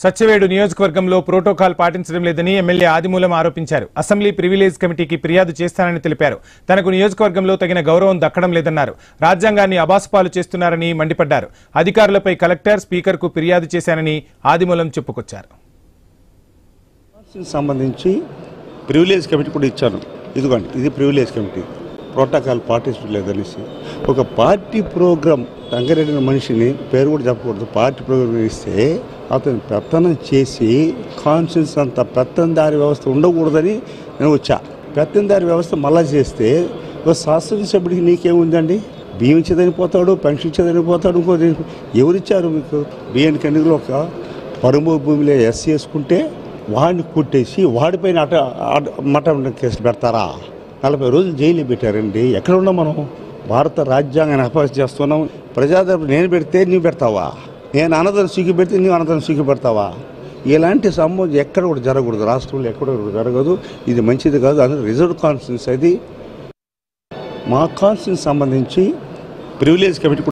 సత్యవేడు నియోజకవర్గంలో ప్రోటోకాల్ పాటించడం లేదని ఎమ్మెల్యే ఆదిమూలం ఆరోపించారు. అసెంబ్లీ ప్రివిలేజ్ కమిటీకి ఫిర్యాదు చేస్తానని తెలిపారు. తనకు నియోజకవర్గంలో తగిన గౌరవం దక్కడం లేదన్నారు. రాజ్యాంగాన్ని అబాసుపాలు చేస్తున్నారని మండిపడ్డారు. అధికారులపై కలెక్టర్, స్పీకర్కు ఫిర్యాదు చేశానని ఆదిమూలం చెప్పుకొచ్చారు. సంబంధించి ప్రివిలేజ్ కమిటీ కూడా ఇచ్చాను. ఇదిగోండి, ఇది ప్రివిలేజ్ కమిటీ. ప్రోటోకాల్ పాటించలేదనేసి ఒక పార్టీ ప్రోగ్రాం రంగారెడ్డి మనిషిని పేరు కూడా చెప్పకూడదు, పార్టీ ప్రోగ్రాం ఇస్తే అతను పెత్తనం చేసి కాన్స్టిట్యూన్స్ అంత పెత్తందారి వ్యవస్థ ఉండకూడదని నేను వచ్చా. పెత్తందారి వ్యవస్థ మళ్ళా చేస్తే ఒక శాసనసభ్యుడికి నీకేముందండి? బియ్యం ఇచ్చేదనిపోతాడు, పెన్షన్ ఇచ్చేదనిపోతాడు. ఇంకోటి ఎవరిచ్చారు మీకు? బియ్యం కన్నికలో ఒక పరుము భూమిలో ఎస్ చేసుకుంటే వాడిని కుట్టేసి వాడిపైన మటన్ కేసులు పెడతారా? 40 రోజులు జైలు పెట్టారండి. ఎక్కడ ఉన్నాం మనం? భారత రాజ్యాంగాన్ని అపహాస్యం చేస్తున్నాం. ప్రజాదరపు నేను పెడితే నువ్వు పెడతావా? నేను అన్నదాన్ని సూకి పెడితే నువ్వు అన్నదాన్ని సూకి పెడతావా? ఇలాంటి సంబంధం ఎక్కడ కూడా జరగకూడదు. రాష్ట్రంలో ఎక్కడ కూడా జరగదు. ఇది మంచిది కాదు. అది రిజర్వ్ కాన్స్టిట్యూన్సీ. అది మా కాన్స్టిట్యూన్సీ సంబంధించి ప్రివిలేజ్ కమిటీ